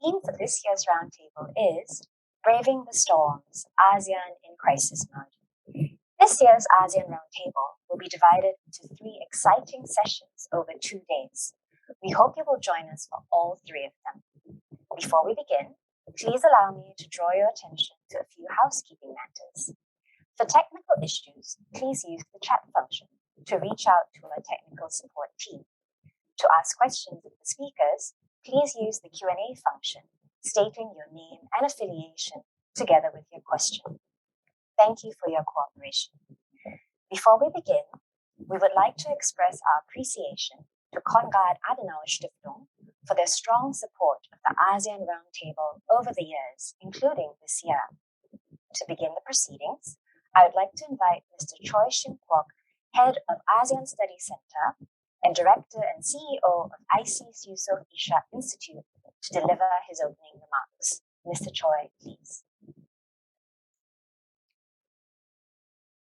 theme for this year's roundtable is Braving the Storms, ASEAN in Crisis Mode. This year's ASEAN Roundtable will be divided into 3 exciting sessions over 2 days. We hope you will join us for all 3 of them. Before we begin, please allow me to draw your attention to a few housekeeping matters. For technical issues, please use the chat function to reach out to our technical support team. To ask questions of the speakers, please use the Q&A function, stating your name and affiliation together with your question. Thank you for your cooperation. Before we begin, we would like to express our appreciation to Konrad Adenauer Stiftung for their strong support of the ASEAN Roundtable over the years, including this year. To begin the proceedings, I would like to invite Mr. Choi Shing Kwok, Head of ASEAN Studies Center and Director and CEO of IC's Yusof Ishak Institute, to deliver his opening remarks. Mr. Choi, please.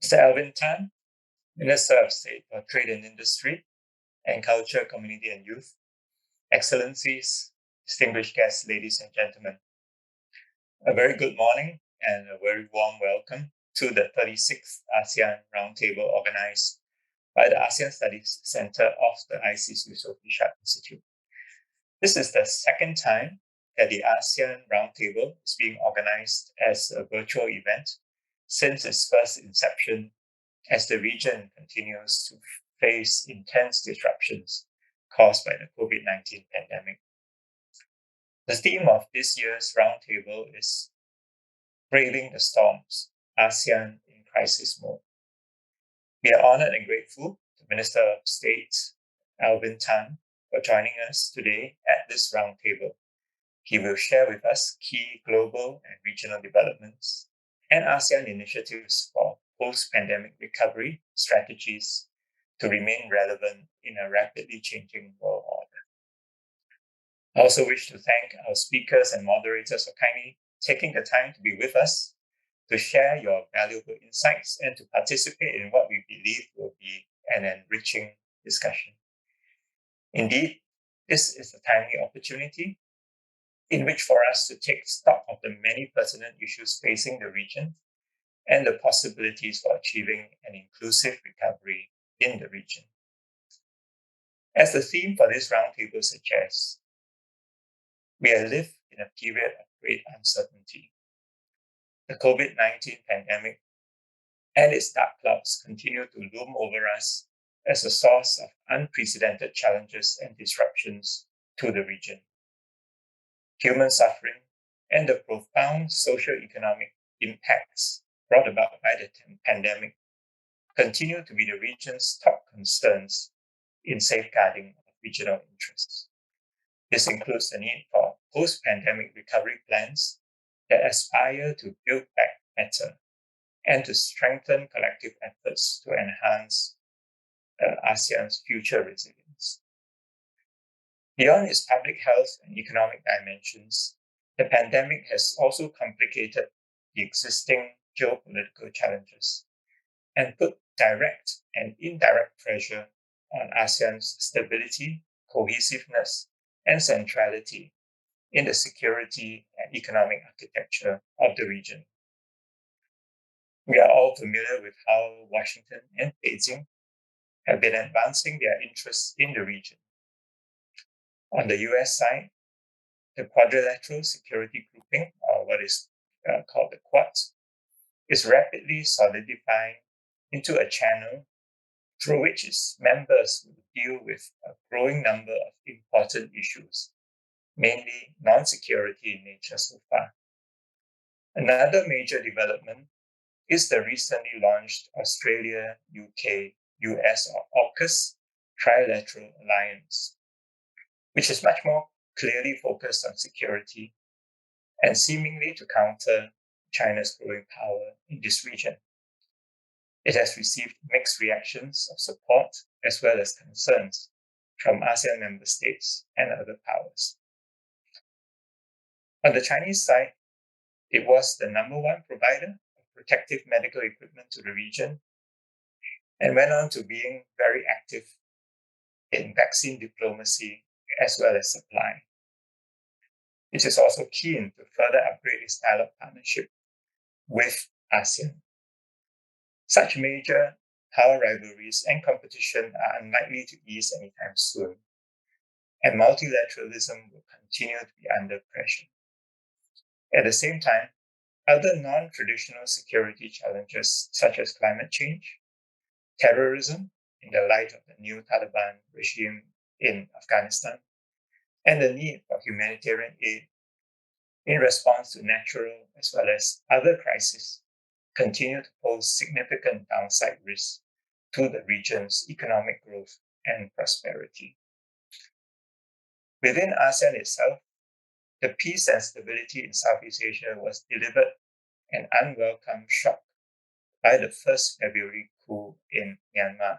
Mr. Alvin Tan, Minister of State for Trade and Industry and Culture, Community and Youth, Excellencies, distinguished guests, ladies and gentlemen, a very good morning and a very warm welcome to the 36th ASEAN Roundtable organized by the ASEAN Studies Center of the IC's Yusof Ishak Institute. This is the second time that the ASEAN Roundtable is being organized as a virtual event since its first inception, as the region continues to face intense disruptions caused by the COVID-19 pandemic. The theme of this year's roundtable is Braving the Storms, ASEAN in Crisis Mode. We are honored and grateful to Minister of State Alvin Tan for joining us today at this roundtable. He will share with us key global and regional developments and ASEAN initiatives for post-pandemic recovery strategies to remain relevant in a rapidly changing world order. I also wish to thank our speakers and moderators for kindly taking the time to be with us, to share your valuable insights and to participate in what we believe will be an enriching discussion. Indeed, this is a timely opportunity in which for us to take stock of the many pertinent issues facing the region and the possibilities for achieving an inclusive recovery in the region. As the theme for this roundtable suggests, we live in a period of great uncertainty. The COVID-19 pandemic and its dark clouds continue to loom over us as a source of unprecedented challenges and disruptions to the region. Human suffering and the profound socio-economic impacts brought about by the pandemic continue to be the region's top concerns in safeguarding of regional interests. This includes the need for post-pandemic recovery plans that aspire to build back better and to strengthen collective efforts to enhance ASEAN's future resilience. Beyond its public health and economic dimensions, the pandemic has also complicated the existing geopolitical challenges and put direct and indirect pressure on ASEAN's stability, cohesiveness, and centrality in the security and economic architecture of the region. We are all familiar with how Washington and Beijing have been advancing their interests in the region. On the US side, the Quadrilateral Security Grouping, or what is called the Quad, is rapidly solidifying into a channel through which its members will deal with a growing number of important issues, mainly non-security in nature so far. Another major development is the recently launched Australia, UK, US or AUKUS Trilateral Alliance, which is much more clearly focused on security and seemingly to counter China's growing power in this region. It has received mixed reactions of support as well as concerns from ASEAN member states and other powers. On the Chinese side, it was the number one provider of protective medical equipment to the region and went on to being very active in vaccine diplomacy as well as supply. It is also keen to further upgrade its dialogue partnership with ASEAN. Such major power rivalries and competition are unlikely to ease anytime soon, and multilateralism will continue to be under pressure. At the same time, other non-traditional security challenges such as climate change, terrorism in the light of the new Taliban regime in Afghanistan, and the need for humanitarian aid in response to natural as well as other crises continue to pose significant downside risks to the region's economic growth and prosperity. Within ASEAN itself, the peace and stability in Southeast Asia was delivered an unwelcome shock by the 1st February coup in Myanmar.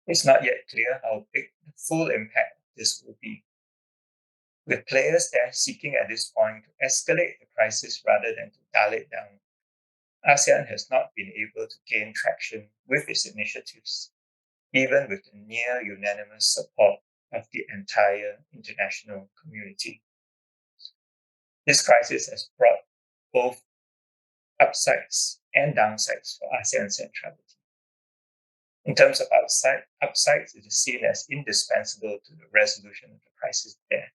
It's not yet clear how big the full impact of this will be, with players there seeking at this point to escalate the crisis rather than to dial it down. ASEAN has not been able to gain traction with its initiatives, even with the near unanimous support of the entire international community. This crisis has brought both upsides and downsides for ASEAN centrality. In terms of upsides, it is seen as indispensable to the resolution of the crisis there.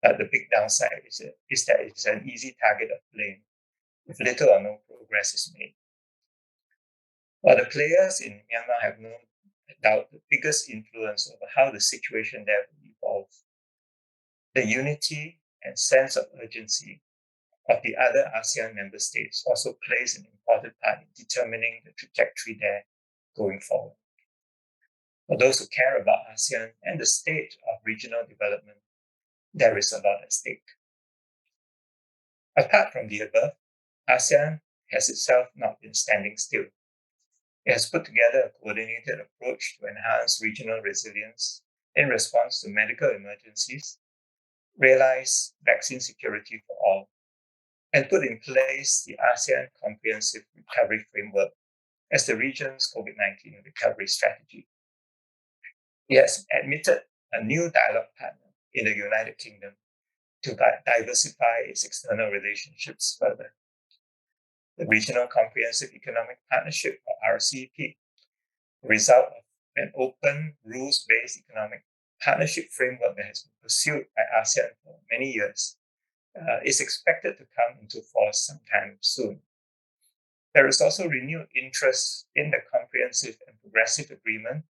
But the big downside is that it is an easy target of blame if little or no progress is made. While the players in Myanmar have no doubt the biggest influence over how the situation there will evolve, the unity and sense of urgency of the other ASEAN member states also plays an important part in determining the trajectory there going forward. For those who care about ASEAN and the state of regional development, there is a lot at stake. Apart from the above, ASEAN has itself not been standing still. It has put together a coordinated approach to enhance regional resilience in response to medical emergencies, realize vaccine security for all, and put in place the ASEAN Comprehensive Recovery Framework as the region's COVID-19 recovery strategy. It has admitted a new dialogue partner in the United Kingdom to diversify its external relationships further. The Regional Comprehensive Economic Partnership, or RCEP, the result of an open, rules-based economic partnership framework that has been pursued by ASEAN for many years, is expected to come into force sometime soon. There is also renewed interest in the Comprehensive and Progressive Agreement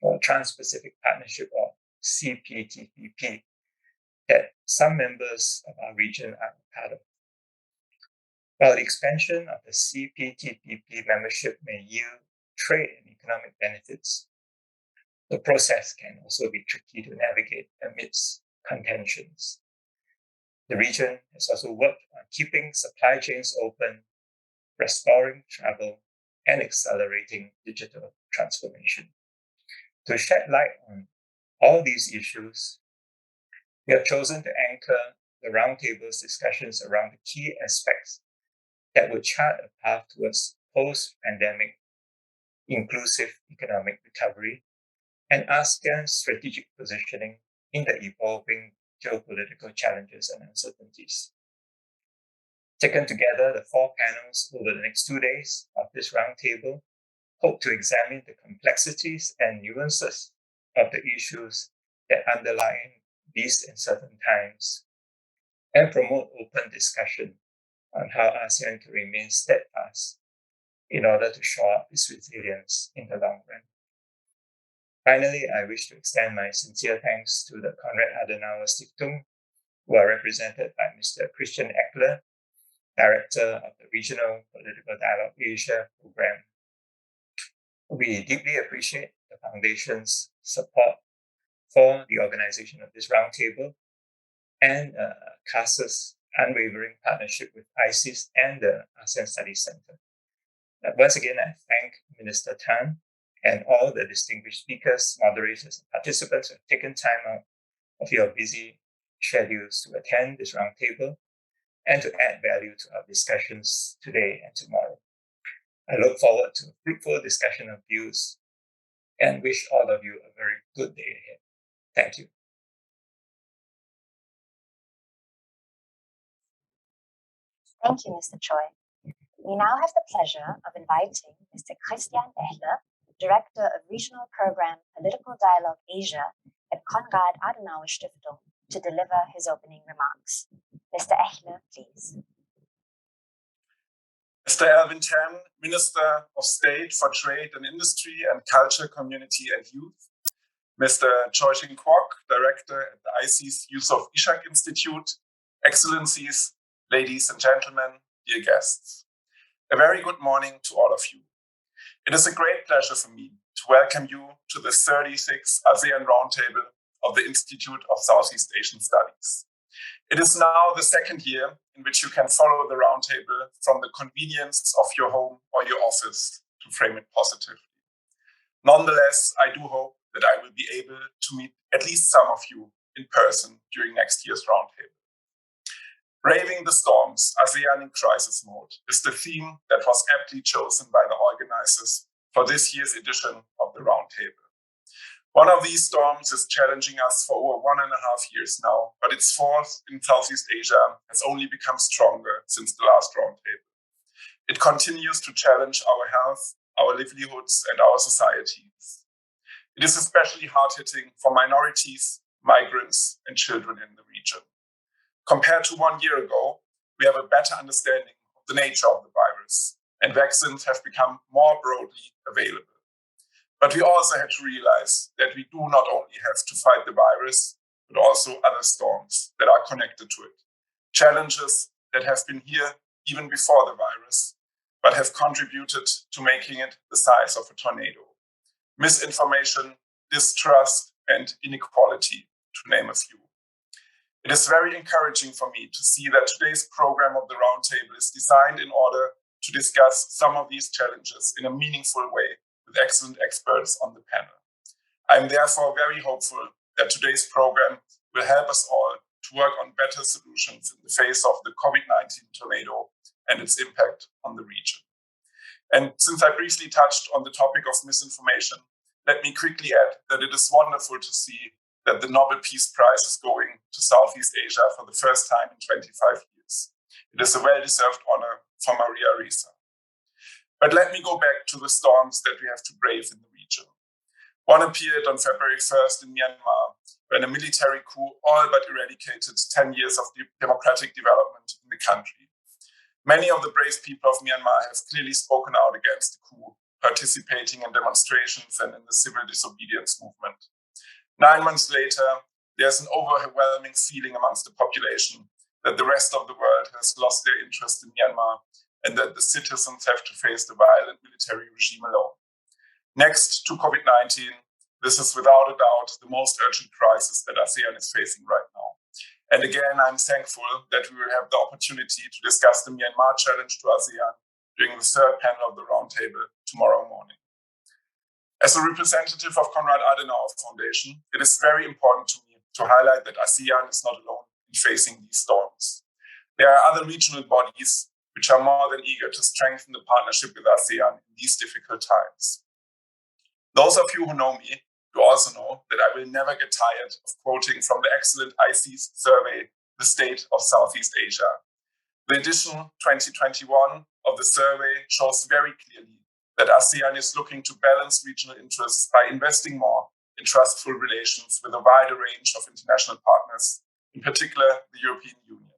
for Trans-Pacific Partnership, or CPTPP, that some members of our region are part of. While the expansion of the CPTPP membership may yield trade and economic benefits, the process can also be tricky to navigate amidst contentions. The region has also worked on keeping supply chains open, restoring travel, and accelerating digital transformation. To shed light on all these issues, we have chosen to anchor the roundtable's discussions around the key aspects that would chart a path towards post-pandemic inclusive economic recovery and ASEAN's strategic positioning in the evolving geopolitical challenges and uncertainties. Taken together, the 4 panels over the next 2 days of this roundtable hope to examine the complexities and nuances of the issues that underlie these uncertain times and promote open discussion on how ASEAN can remain steadfast in order to shore up its resilience in the long run. Finally, I wish to extend my sincere thanks to the Konrad Adenauer Stiftung, who are represented by Mr. Christian Echle, Director of the Regional Political Dialogue Asia Program. We deeply appreciate the Foundation's support for the organization of this roundtable and CASA's unwavering partnership with ISIS and the ASEAN Studies Center. Once again, I thank Minister Tan and all the distinguished speakers, moderators, and participants who have taken time out of your busy schedules to attend this roundtable and to add value to our discussions today and tomorrow. I look forward to a fruitful discussion of views and wish all of you a very good day ahead. Thank you. Thank you, Mr. Choi. We now have the pleasure of inviting Mr. Echle, Director of Regional Program Political Dialogue Asia at Konrad Adenauer Stiftung, to deliver his opening remarks. Mr. Echle, please. Mr. Alvin Tan, Minister of State for Trade and Industry and Culture, Community and Youth. Mr. Choi Kwok, Director at the IC's Yusof Ishak Institute. Excellencies, ladies and gentlemen, dear guests. A very good morning to all of you. It is a great pleasure for me to welcome you to the 36th ASEAN Roundtable of the Institute of Southeast Asian Studies. It is now the second year in which you can follow the roundtable from the convenience of your home or your office, to frame it positively. Nonetheless, I do hope that I will be able to meet at least some of you in person during next year's roundtable. Braving the storms, ASEAN in crisis mode, is the theme that was aptly chosen by the organizers for this year's edition of the roundtable. One of these storms is challenging us for over 1.5 years now, but its force in Southeast Asia has only become stronger since the last roundtable. It continues to challenge our health, our livelihoods, and our societies. It is especially hard-hitting for minorities, migrants, and children in the region. Compared to 1 year ago, we have a better understanding of the nature of the virus, and vaccines have become more broadly available. But we also had to realize that we do not only have to fight the virus, but also other storms that are connected to it. Challenges that have been here even before the virus, but have contributed to making it the size of a tornado. Misinformation, distrust, and inequality, to name a few. It is very encouraging for me to see that today's program of the Roundtable is designed in order to discuss some of these challenges in a meaningful way with excellent experts on the panel. I am therefore very hopeful that today's program will help us all to work on better solutions in the face of the COVID-19 tornado and its impact on the region. And since I briefly touched on the topic of misinformation, let me quickly add that it is wonderful to see that the Nobel Peace Prize is going to Southeast Asia for the first time in 25 years. It is a well-deserved honor for Maria Ressa. But let me go back to the storms that we have to brave in the region. One appeared on February 1st in Myanmar, when a military coup all but eradicated 10 years of democratic development in the country. Many of the brave people of Myanmar have clearly spoken out against the coup, participating in demonstrations and in the civil disobedience movement. 9 months later, there's an overwhelming feeling amongst the population that the rest of the world has lost their interest in Myanmar and that the citizens have to face the violent military regime alone. Next to COVID-19, this is without a doubt the most urgent crisis that ASEAN is facing right now. And again, I'm thankful that we will have the opportunity to discuss the Myanmar challenge to ASEAN during the third panel of the roundtable tomorrow morning. As a representative of Konrad Adenauer Foundation, it is very important to me to highlight that ASEAN is not alone in facing these storms. There are other regional bodies which are more than eager to strengthen the partnership with ASEAN in these difficult times. Those of you who know me do also know that I will never get tired of quoting from the excellent IC's survey, The State of Southeast Asia. The edition 2021 of the survey shows very clearly that ASEAN is looking to balance regional interests by investing more in trustful relations with a wider range of international partners, in particular the European Union.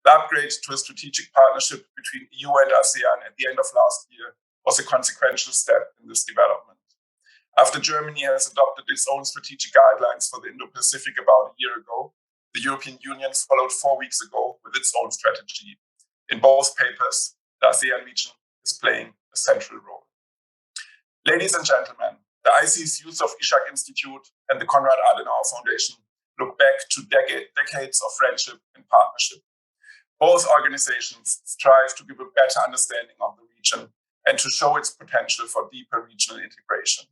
The upgrade to a strategic partnership between EU and ASEAN at the end of last year was a consequential step in this development. After Germany has adopted its own strategic guidelines for the Indo-Pacific about a year ago, the European Union followed 4 weeks ago with its own strategy. In both papers, the ASEAN region is playing a central role. Ladies and gentlemen, the IC's Yusof Ishak Institute and the Konrad Adenauer Foundation look back to decades of friendship and partnership. Both organizations strive to give a better understanding of the region and to show its potential for deeper regional integration.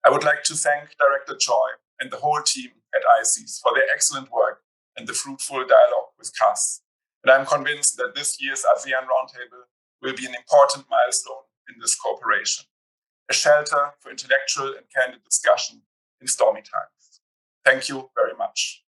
I would like to thank Director Choi and the whole team at ICES for their excellent work and the fruitful dialogue with CAS. And I'm convinced that this year's ASEAN Roundtable will be an important milestone in this cooperation, a shelter for intellectual and candid discussion in stormy times. Thank you very much.